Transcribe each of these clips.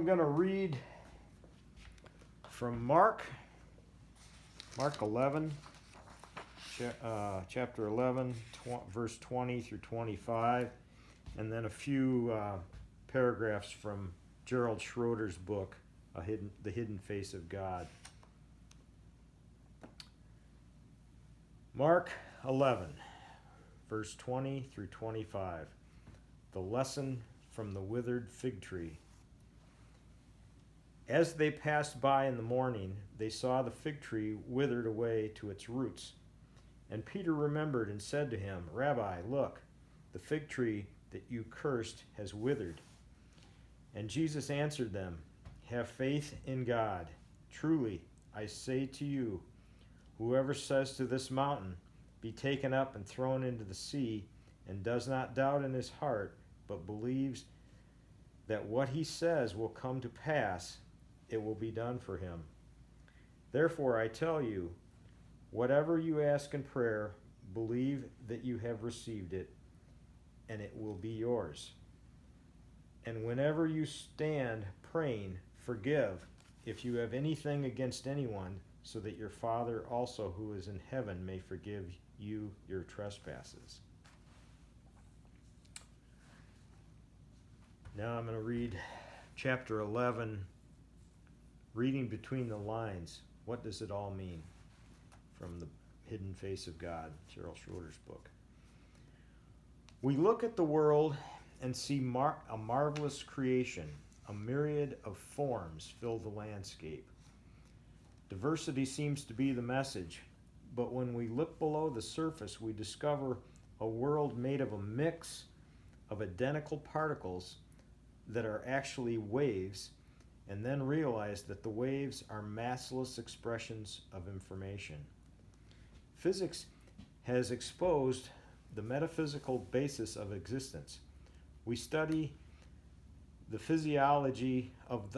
I'm going to read from Mark 11, chapter 11, verse 20 through 25, and then a few paragraphs from Gerald Schroeder's book, The Hidden Face of God. Mark 11, verse 20 through 25. The lesson from the withered fig tree. As they passed by in the morning, they saw the fig tree withered away to its roots. And Peter remembered and said to him, Rabbi, look, the fig tree that you cursed has withered. And Jesus answered them, Have faith in God. Truly, I say to you, whoever says to this mountain, Be taken up and thrown into the sea, and does not doubt in his heart, but believes that what he says will come to pass, it will be done for him. Therefore I tell you, whatever you ask in prayer, believe that you have received it, and it will be yours. And whenever you stand praying, forgive if you have anything against anyone, so that your Father also who is in heaven may forgive you your trespasses. Now I'm going to read chapter 11, reading between the lines. What does it all mean? From The Hidden Face of God, Gerald Schroeder's book. We look at the world and see a marvelous creation. A myriad of forms fill the landscape. Diversity seems to be the message, but when we look below the surface, we discover a world made of a mix of identical particles that are actually waves, and then realize that the waves are massless expressions of information. Physics has exposed the metaphysical basis of existence. We study the physiology of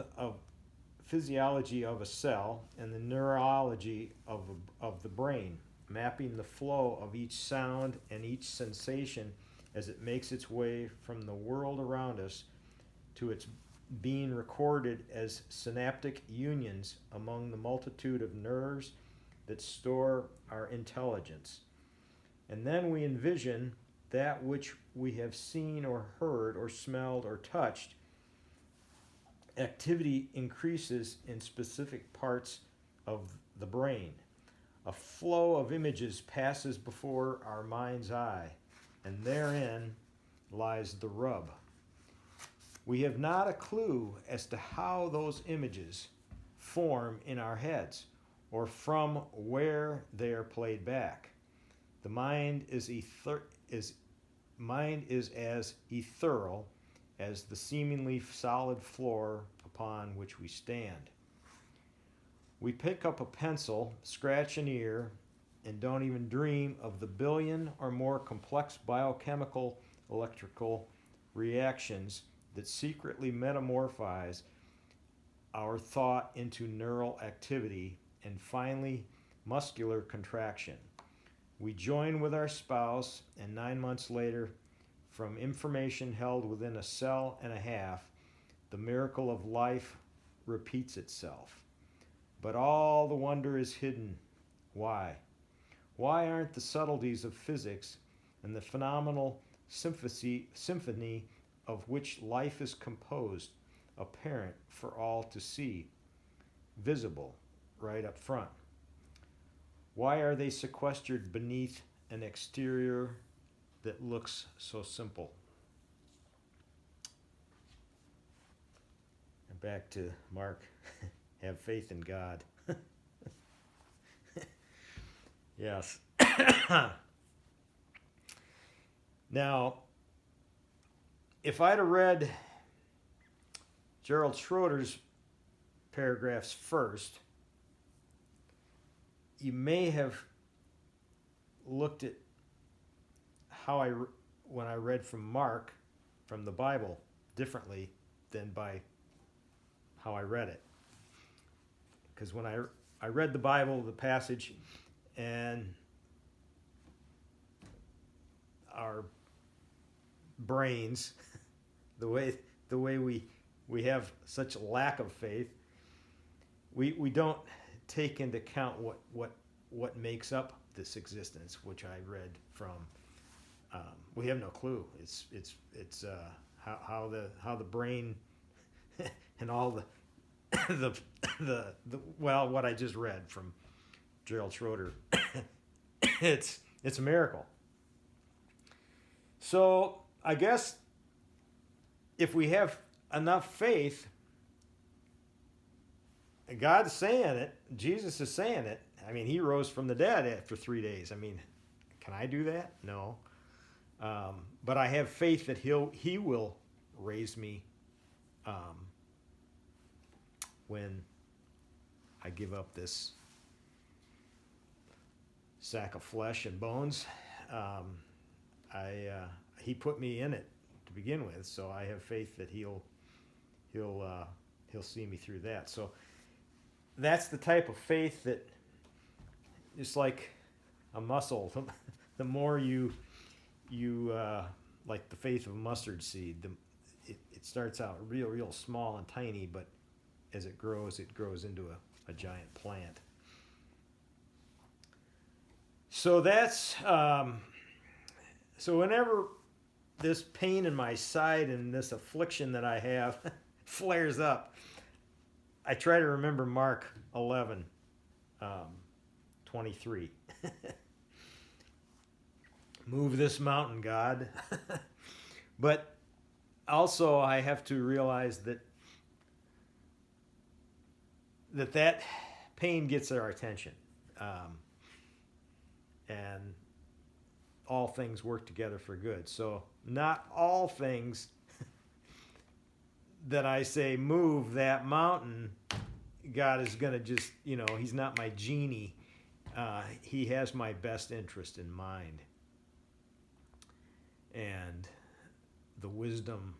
a cell and the neurology of the brain, mapping the flow of each sound and each sensation as it makes its way from the world around us to its being recorded as synaptic unions among the multitude of nerves that store our intelligence. And then we envision that which we have seen or heard or smelled or touched. Activity increases in specific parts of the brain. A flow of images passes before our mind's eye, and therein lies the rub. We have not a clue as to how those images form in our heads or from where they are played back. The mind is as ethereal as the seemingly solid floor upon which we stand. We pick up a pencil, scratch an ear, and don't even dream of the billion or more complex biochemical electrical reactions that secretly metamorphose our thought into neural activity and finally muscular contraction. We join with our spouse, and 9 months later, from information held within a cell and a half, the miracle of life repeats itself. But all the wonder is hidden. Why? Why aren't the subtleties of physics and the phenomenal symphony of which life is composed apparent for all to see, visible right up front? Why are they sequestered beneath an exterior that looks so simple? And back to Mark, have faith in God. Yes. Now, if I'd have read Gerald Schroeder's paragraphs first, you may have looked at when I read from Mark, from the Bible, differently than by how I read it. Because when I read the Bible, the passage, and our brains, the way we we have such lack of faith, we don't take into account what makes up this existence, which I read from. We have no clue. It's how the brain and all the well, what I just read from Gerald Schroeder. it's a miracle. So I guess if we have enough faith, God's saying it, Jesus is saying it. I mean, he rose from the dead after 3 days. I mean, can I do that? No. But I have faith that he will raise me when I give up this sack of flesh and bones. He put me in it to begin with, so I have faith that he'll see me through that. So that's the type of faith that is like a muscle. The more you like the faith of a mustard seed, it starts out real small and tiny, but as it grows into a giant plant. So that's so whenever this pain in my side and this affliction that I have flares up, I try to remember Mark 11, 23. Move this mountain, God. But also I have to realize that pain gets our attention. And all things work together for good. So not all things that I say move that mountain, God is going to just, he's not my genie. He has my best interest in mind. And the wisdom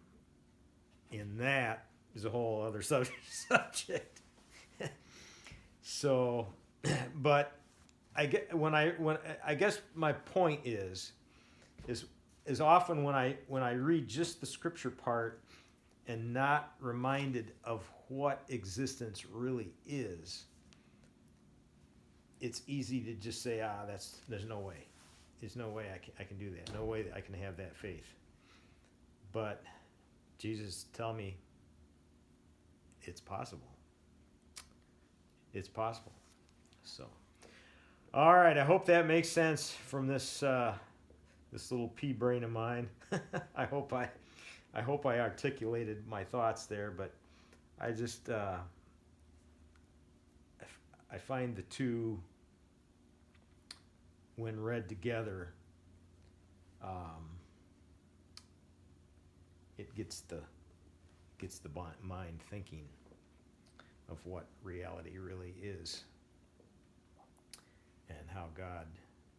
in that is a whole other subject. So, but I guess my point is often when I read just the scripture part and not reminded of what existence really is, it's easy to just say, there's no way. There's no way I can do that. No way I can have that faith. But Jesus tell me it's possible. It's possible. So, all right. I hope that makes sense from this little pea brain of mine. I hope I articulated my thoughts there, but I just I find the two, when read together, it gets the mind thinking of what reality really is and how God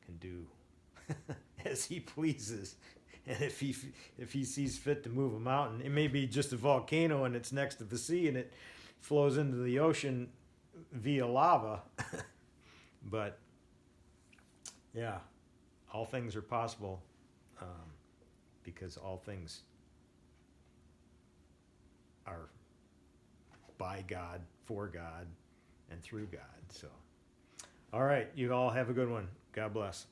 can do as he pleases. And if he sees fit to move a mountain, it may be just a volcano and it's next to the sea and it flows into the ocean via lava. But yeah, all things are possible because all things are by God, for God, and through God. So, all right, you all have a good one. God bless.